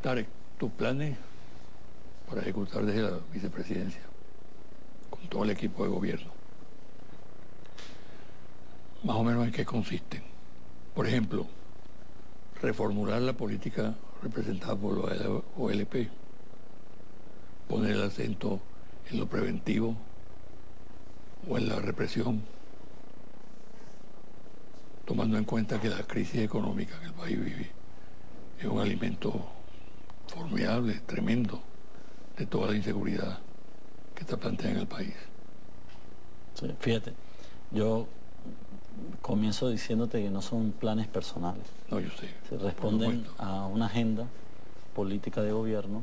Tarek, tus planes para ejecutar desde la vicepresidencia, con todo el equipo de gobierno, más o menos en qué consisten. Por ejemplo, reformular la política representada por la OLP, poner el acento en lo preventivo o en la represión, tomando en cuenta que la crisis económica que el país vive es un alimento formidable, tremendo, de toda la inseguridad que está planteada en el país. Sí, fíjate, yo comienzo diciéndote que no son planes personales. No, yo sé. Se responden a una agenda política de gobierno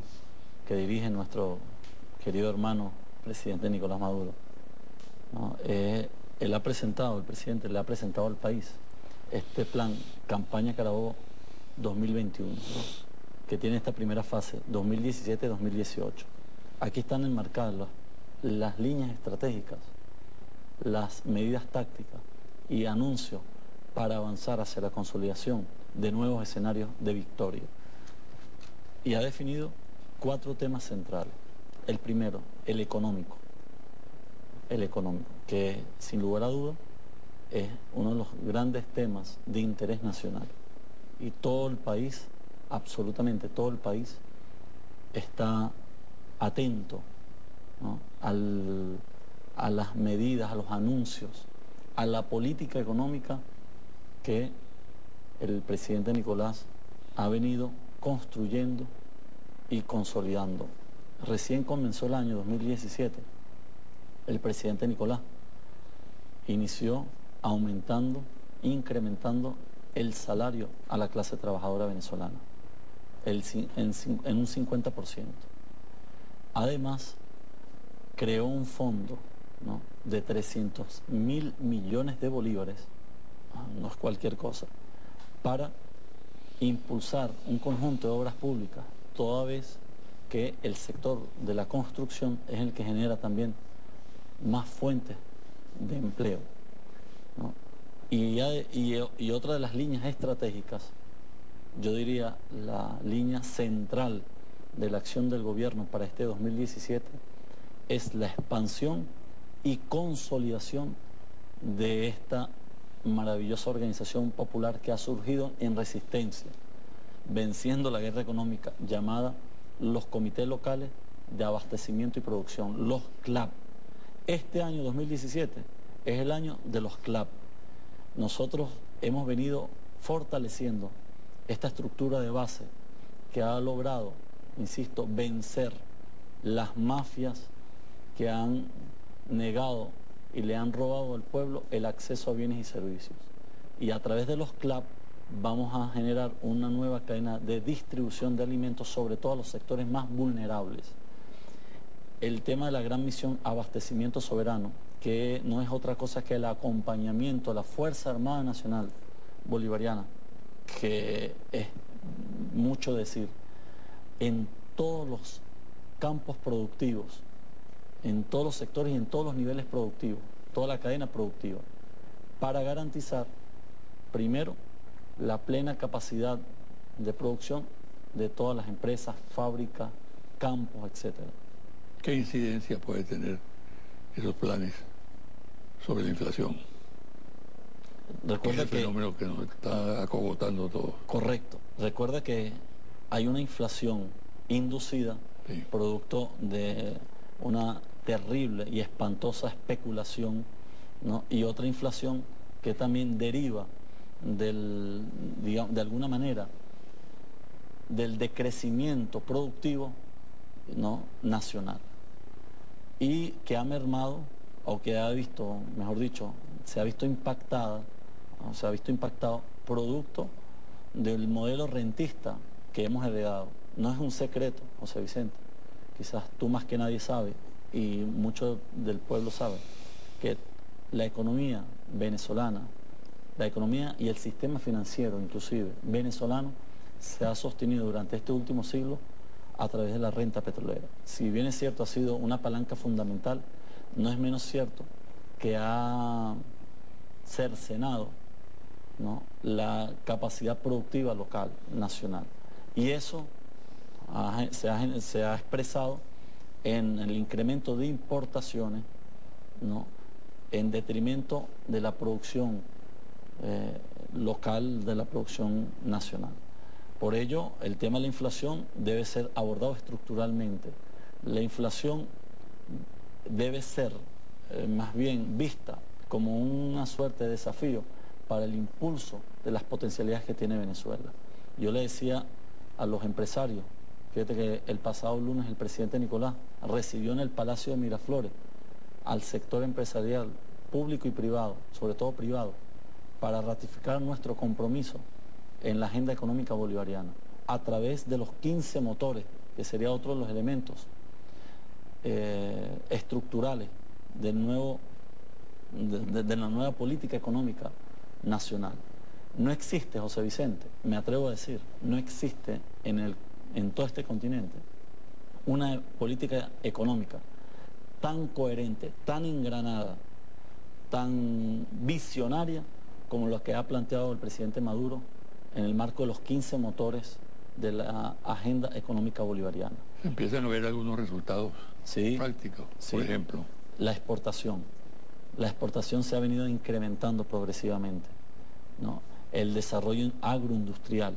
que dirige nuestro querido hermano presidente Nicolás Maduro, ¿no? Él ha presentado, el presidente le ha presentado al país este plan Campaña Carabobo 2021, ¿no?, que tiene esta primera fase, 2017-2018. Aquí están enmarcadas las líneas estratégicas, las medidas tácticas y anuncios para avanzar hacia la consolidación de nuevos escenarios de victoria. Y ha definido 4 temas centrales. El primero, el económico. El económico, que sin lugar a duda es uno de los grandes temas de interés nacional. Y todo el país, absolutamente todo el país, está atento, ¿no?, a las medidas, a los anuncios, a la política económica que el presidente Nicolás ha venido construyendo y consolidando. Recién comenzó el año 2017, el presidente Nicolás inició aumentando, incrementando el salario a la clase trabajadora venezolana en un 50%. Además, creó un fondo, ¿no?, de 300.000 millones de bolívares, no es cualquier cosa, para impulsar un conjunto de obras públicas, toda vez que el sector de la construcción es el que genera también más fuentes de empleo, ¿no? Y otra de las líneas estratégicas, yo diría la línea central de la acción del gobierno para este 2017, es la expansión y consolidación de esta maravillosa organización popular que ha surgido en resistencia, venciendo la guerra económica, llamada los Comités Locales de Abastecimiento y Producción, los CLAP. Este año 2017 es el año de los CLAP. Nosotros hemos venido fortaleciendo esta estructura de base que ha logrado, insisto, vencer las mafias que han negado y le han robado al pueblo el acceso a bienes y servicios. Y a través de los CLAP vamos a generar una nueva cadena de distribución de alimentos, sobre todo a los sectores más vulnerables. El tema de la gran misión Abastecimiento Soberano, que no es otra cosa que el acompañamiento a la Fuerza Armada Nacional Bolivariana, que es mucho decir, en todos los campos productivos, en todos los sectores y en todos los niveles productivos, toda la cadena productiva, para garantizar, primero, la plena capacidad de producción de todas las empresas, fábricas, campos, etc. ¿Qué incidencia puede tener esos planes sobre la inflación? Recuerda que es el fenómeno que nos está acogotando todo. Correcto. Recuerda que hay una inflación inducida, sí, producto de una terrible y espantosa especulación, ¿no?, y otra inflación que también deriva digamos, de alguna manera, del decrecimiento productivo, ¿no?, nacional, y que ha mermado, o que ha visto, mejor dicho, se ha visto impactada, ¿no?, se ha visto impactado producto del modelo rentista que hemos heredado. No es un secreto, José Vicente, quizás tú más que nadie sabes, y mucho del pueblo sabe, que la economía venezolana, la economía y el sistema financiero, inclusive venezolano, se ha sostenido durante este último siglo a través de la renta petrolera. Si bien es cierto, ha sido una palanca fundamental, no es menos cierto que ha cercenado, ¿no?, la capacidad productiva local, nacional. Y eso se ha expresado en el incremento de importaciones, ¿no?, en detrimento de la producción local, de la producción nacional. Por ello, el tema de la inflación debe ser abordado estructuralmente. La inflación debe ser más bien vista como una suerte de desafío para el impulso de las potencialidades que tiene Venezuela. Yo le decía a los empresarios, fíjate que el pasado lunes el presidente Nicolás recibió en el Palacio de Miraflores al sector empresarial, público y privado, sobre todo privado, para ratificar nuestro compromiso en la agenda económica bolivariana, a través de los 15 motores, que sería otro de los elementos estructurales de la nueva política económica nacional. No existe, José Vicente, me atrevo a decir, no existe en todo este continente una política económica tan coherente, tan engranada, tan visionaria como lo que ha planteado el presidente Maduro en el marco de los 15 motores de la agenda económica bolivariana. Se empiezan a ver algunos resultados prácticos, por ejemplo. La exportación. La exportación se ha venido incrementando progresivamente, ¿no? El desarrollo agroindustrial.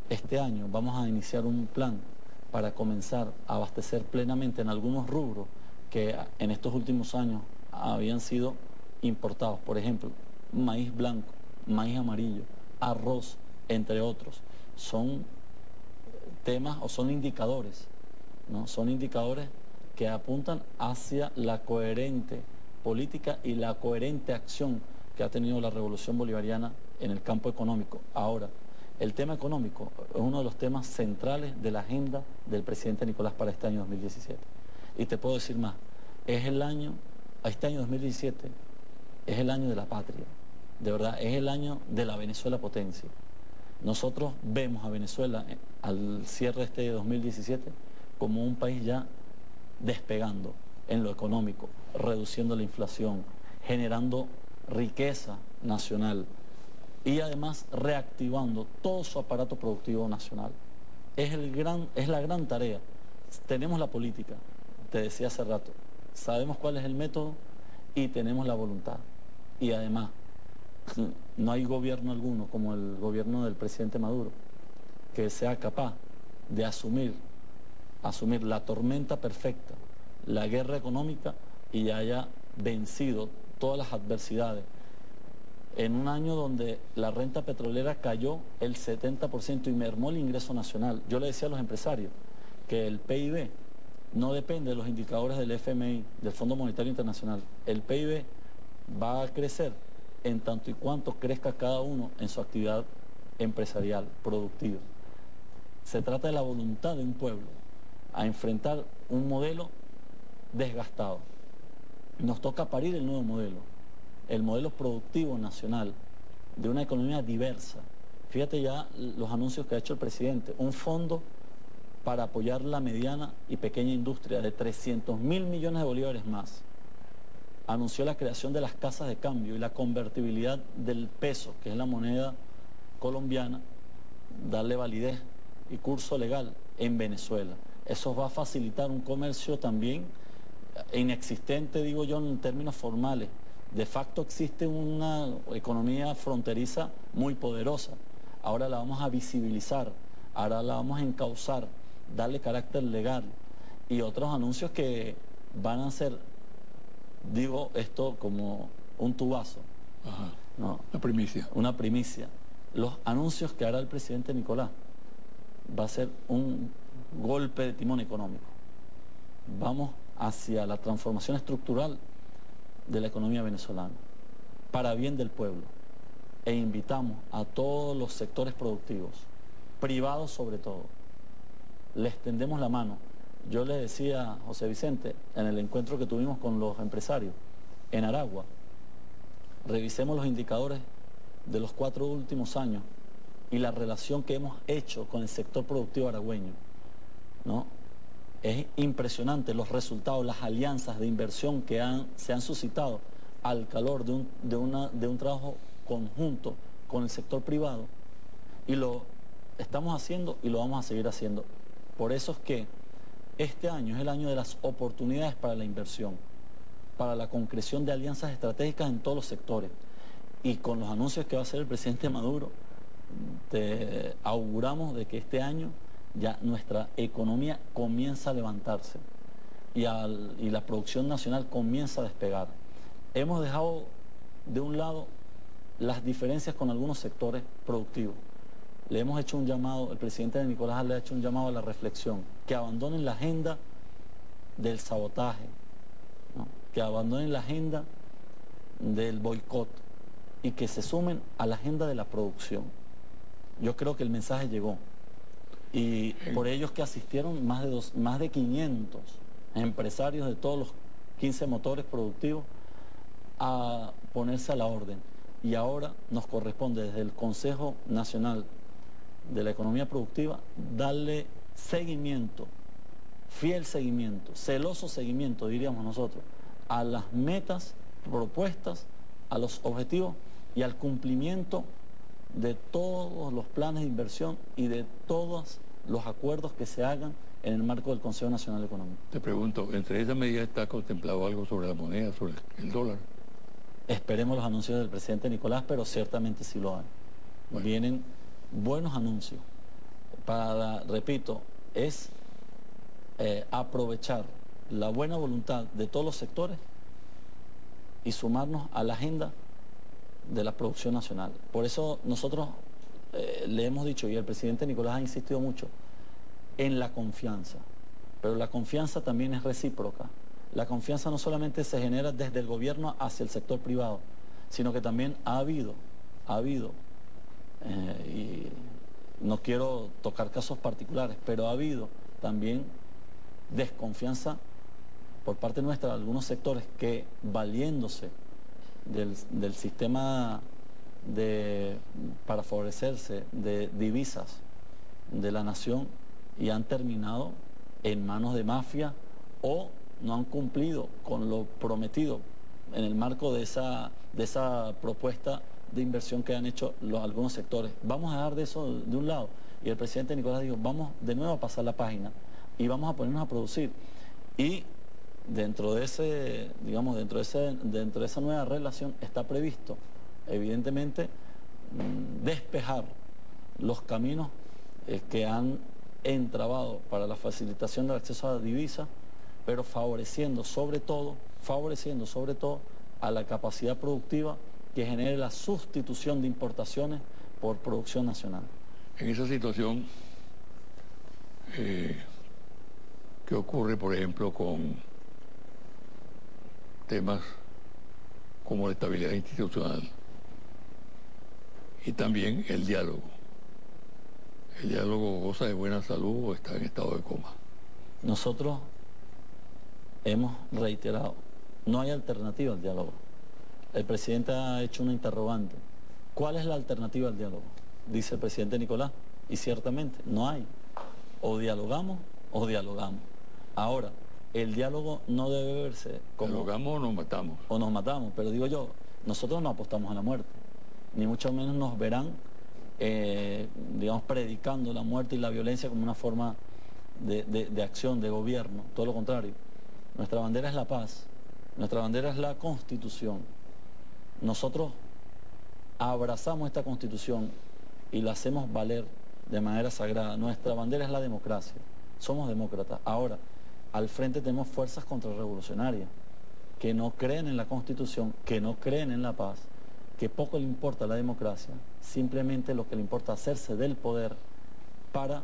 Este año vamos a iniciar un plan para comenzar a abastecer plenamente en algunos rubros que en estos últimos años habían sido importados. Por ejemplo, maíz blanco, maíz amarillo, arroz, entre otros. Son temas o son indicadores, ¿no? Son indicadores que apuntan hacia la coherente política y la coherente acción que ha tenido la revolución bolivariana en el campo económico. Ahora, el tema económico es uno de los temas centrales de la agenda del presidente Nicolás para este año 2017. Y te puedo decir más, este año 2017 es el año de la patria, de verdad, es el año de la Venezuela potencia. Nosotros vemos a Venezuela al cierre de este 2017 como un país ya despegando en lo económico, reduciendo la inflación, generando riqueza nacional y además reactivando todo su aparato productivo nacional. Es la gran tarea. Tenemos la política, te decía hace rato, sabemos cuál es el método y tenemos la voluntad. Y además, no hay gobierno alguno como el gobierno del presidente Maduro que sea capaz de asumir la tormenta perfecta, la guerra económica, y haya vencido todas las adversidades en un año donde la renta petrolera cayó el 70% y mermó el ingreso nacional. Yo le decía a los empresarios que el PIB no depende de los indicadores del FMI, del Fondo Monetario Internacional. El PIB va a crecer en tanto y cuanto crezca cada uno en su actividad empresarial, productiva. Se trata de la voluntad de un pueblo a enfrentar un modelo desgastado. Nos toca parir el nuevo modelo, el modelo productivo nacional de una economía diversa. Fíjate ya los anuncios que ha hecho el presidente, un fondo para apoyar la mediana y pequeña industria de 300.000 millones de bolívares más. Anunció la creación de las casas de cambio y la convertibilidad del peso, que es la moneda colombiana, darle validez y curso legal en Venezuela. Eso va a facilitar un comercio también inexistente, digo yo, en términos formales. De facto existe una economía fronteriza muy poderosa. Ahora la vamos a visibilizar, ahora la vamos a encauzar, darle carácter legal y otros anuncios que van a ser, digo esto como un tubazo. Ajá. ¿No? Una primicia. Una primicia. Los anuncios que hará el presidente Nicolás va a ser un golpe de timón económico. Vamos hacia la transformación estructural de la economía venezolana, para bien del pueblo. E invitamos a todos los sectores productivos, privados sobre todo. Les tendemos la mano. Yo le decía a José Vicente, en el encuentro que tuvimos con los empresarios en Aragua, revisemos los indicadores de los 4 últimos años y la relación que hemos hecho con el sector productivo aragüeño, ¿no? Es impresionante los resultados, las alianzas de inversión que se han suscitado al calor de un trabajo conjunto con el sector privado. Y lo estamos haciendo y lo vamos a seguir haciendo. Por eso es que este año es el año de las oportunidades para la inversión, para la concreción de alianzas estratégicas en todos los sectores. Y con los anuncios que va a hacer el presidente Maduro, te auguramos de que este año ya nuestra economía comienza a levantarse y la producción nacional comienza a despegar. Hemos dejado de un lado las diferencias con algunos sectores productivos. Le hemos hecho un llamado, el presidente Nicolás le ha hecho un llamado a la reflexión, que abandonen la agenda del sabotaje, ¿no? Que abandonen la agenda del boicot y que se sumen a la agenda de la producción. Yo creo que el mensaje llegó y por ellos que asistieron más de 500 empresarios de todos los 15 motores productivos a ponerse a la orden. Y ahora nos corresponde desde el Consejo Nacional de la Economía Productiva darle seguimiento, fiel seguimiento, celoso seguimiento, diríamos nosotros, a las metas propuestas, a los objetivos y al cumplimiento de todos los planes de inversión y de todos los acuerdos que se hagan en el marco del Consejo Nacional Económico. Te pregunto, ¿entre esas medidas está contemplado algo sobre la moneda, sobre el dólar? Esperemos los anuncios del presidente Nicolás, pero ciertamente sí lo hay. Bueno. Vienen buenos anuncios. Repito, es aprovechar la buena voluntad de todos los sectores y sumarnos a la agenda de la producción nacional. Por eso nosotros le hemos dicho, y el presidente Nicolás ha insistido mucho, en la confianza. Pero la confianza también es recíproca. La confianza no solamente se genera desde el gobierno hacia el sector privado, sino que también ha habido, y no quiero tocar casos particulares, pero ha habido también desconfianza por parte nuestra de algunos sectores que, valiéndose del sistema para favorecerse de divisas de la nación, y han terminado en manos de mafia o no han cumplido con lo prometido en el marco de esa propuesta de inversión que han hecho algunos sectores. Vamos a dejar de eso de un lado. Y el presidente Nicolás dijo, vamos de nuevo a pasar la página y vamos a ponernos a producir. Y dentro de esa nueva relación está previsto, evidentemente, despejar los caminos que han entrabado para la facilitación del acceso a la divisa, pero favoreciendo sobre todo a la capacidad productiva que genere la sustitución de importaciones por producción nacional. En esa situación, ¿qué ocurre, por ejemplo, con temas como la estabilidad institucional y también el diálogo? ¿El diálogo goza de buena salud o está en estado de coma? Nosotros hemos reiterado, no hay alternativa al diálogo. El presidente ha hecho una interrogante. ¿Cuál es la alternativa al diálogo? Dice el presidente Nicolás, y ciertamente no hay. O dialogamos o dialogamos. Ahora, el diálogo no debe verse como... ¿Dialogamos o nos matamos? O nos matamos, pero digo yo, nosotros no apostamos a la muerte, ni mucho menos nos verán, digamos, predicando la muerte y la violencia como una forma de acción, de gobierno. Todo lo contrario. Nuestra bandera es la paz, nuestra bandera es la Constitución. Nosotros abrazamos esta Constitución y la hacemos valer de manera sagrada. Nuestra bandera es la democracia, somos demócratas. Ahora, al frente tenemos fuerzas contrarrevolucionarias que no creen en la Constitución, que no creen en la paz, que poco le importa la democracia, simplemente lo que le importa es hacerse del poder para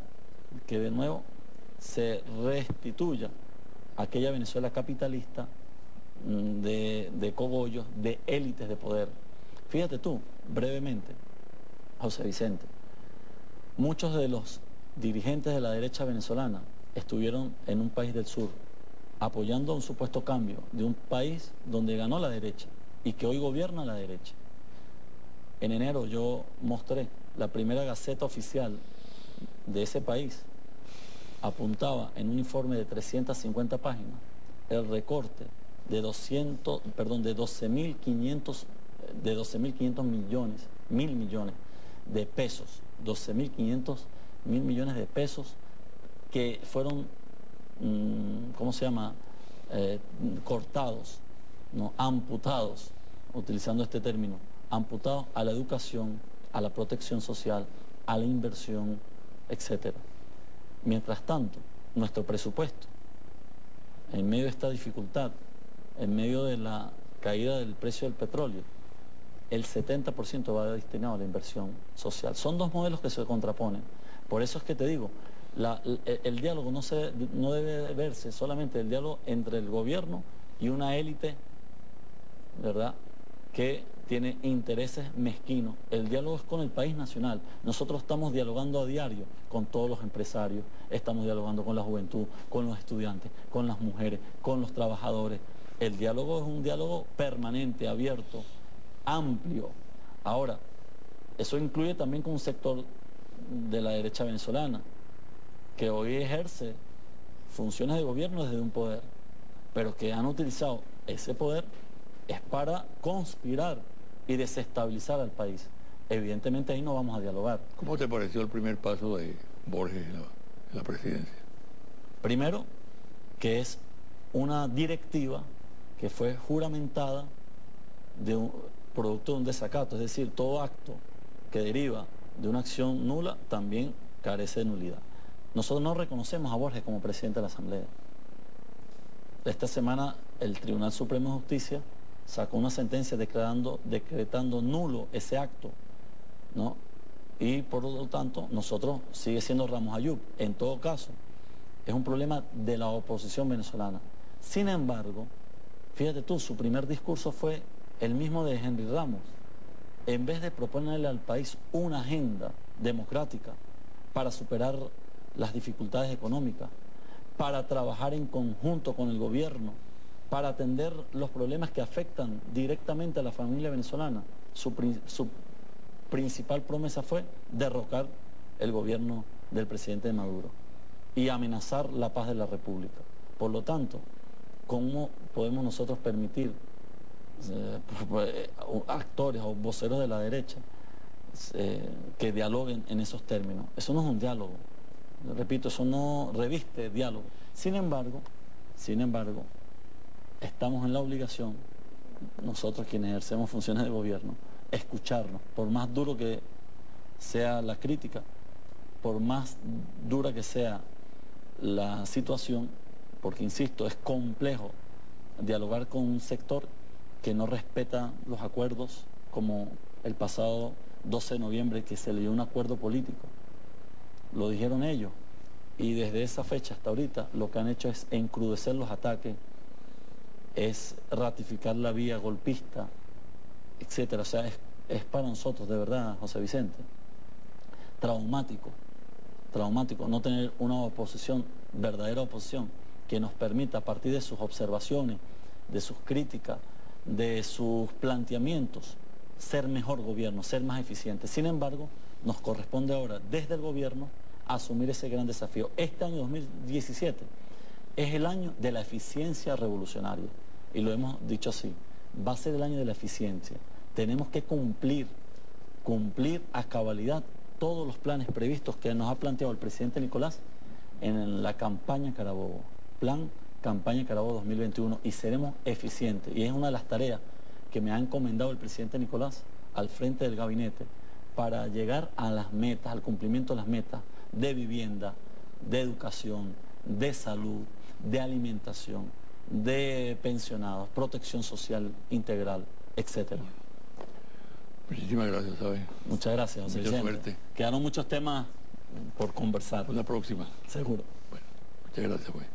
que de nuevo se restituya aquella Venezuela capitalista de cogollos, de élites de poder. Fíjate tú, brevemente, José Vicente, muchos de los dirigentes de la derecha venezolana estuvieron en un país del sur, apoyando un supuesto cambio de un país donde ganó la derecha y que hoy gobierna la derecha. En enero yo mostré la primera gaceta oficial de ese país, apuntaba en un informe de 350 páginas el recorte de 12.500 millones de pesos, 12.500 mil millones de pesos que fueron, ¿cómo se llama?, cortados, ¿no?, amputados, utilizando este término, amputados a la educación, a la protección social, a la inversión, etc. Mientras tanto, nuestro presupuesto, en medio de esta dificultad, en medio de la caída del precio del petróleo, el 70% va destinado a la inversión social. Son dos modelos que se contraponen. Por eso es que te digo, el diálogo no debe verse solamente el diálogo entre el gobierno y una élite, ¿verdad?, que tiene intereses mezquinos. El diálogo es con el país nacional. Nosotros estamos dialogando a diario con todos los empresarios, estamos dialogando con la juventud, con los estudiantes, con las mujeres, con los trabajadores. El diálogo es un diálogo permanente, abierto, amplio. Ahora, eso incluye también con un sector de la derecha venezolana, que hoy ejerce funciones de gobierno desde un poder, pero que han utilizado ese poder es para conspirar y desestabilizar al país. Evidentemente ahí no vamos a dialogar. ¿Cómo te pareció el primer paso de Borges en la presidencia? Primero, que es una directiva que fue juramentada producto de un desacato, es decir, todo acto que deriva de una acción nula también carece de nulidad. Nosotros no reconocemos a Borges como presidente de la Asamblea. Esta semana el Tribunal Supremo de Justicia sacó una sentencia decretando nulo ese acto, ¿no? Y por lo tanto, nosotros sigue siendo Ramos Ayub. En todo caso, es un problema de la oposición venezolana. Sin embargo, fíjate tú, su primer discurso fue el mismo de Henry Ramos. En vez de proponerle al país una agenda democrática para superar las dificultades económicas, para trabajar en conjunto con el gobierno, para atender los problemas que afectan directamente a la familia venezolana, su principal promesa fue derrocar el gobierno del presidente Maduro y amenazar la paz de la República. Por lo tanto, ¿cómo podemos nosotros permitir actores o voceros de la derecha que dialoguen en esos términos? Eso no es un diálogo. Repito, eso no reviste diálogo. Sin embargo, estamos en la obligación, nosotros quienes ejercemos funciones de gobierno, escucharnos, por más duro que sea la crítica, por más dura que sea la situación, porque insisto, es complejo dialogar con un sector que no respeta los acuerdos, como el pasado 12 de noviembre que se le dio un acuerdo político. Lo dijeron ellos, y desde esa fecha hasta ahorita lo que han hecho es encrudecer los ataques, es ratificar la vía golpista, etcétera. O sea, es para nosotros, de verdad, José Vicente, traumático no tener una oposición, verdadera oposición, que nos permita, a partir de sus observaciones, de sus críticas, de sus planteamientos, ser mejor gobierno, ser más eficiente. Sin embargo, nos corresponde ahora, desde el gobierno, asumir ese gran desafío. Este año 2017 es el año de la eficiencia revolucionaria, y lo hemos dicho así, va a ser el año de la eficiencia. Tenemos que cumplir a cabalidad todos los planes previstos que nos ha planteado el presidente Nicolás en la campaña Carabobo, plan campaña Carabobo 2021, y seremos eficientes. Y es una de las tareas que me ha encomendado el presidente Nicolás al frente del gabinete para llegar a las metas, al cumplimiento de las metas de vivienda, de educación, de salud, de alimentación, de pensionados, protección social integral, etcétera. Muchísimas gracias, ¿sabes? Muchas gracias, José Vicente. Mucha suerte. Quedaron muchos temas por conversar. Una próxima. Seguro. Bueno, muchas gracias, pues.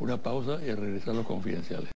Una pausa y a regresar a los confidenciales.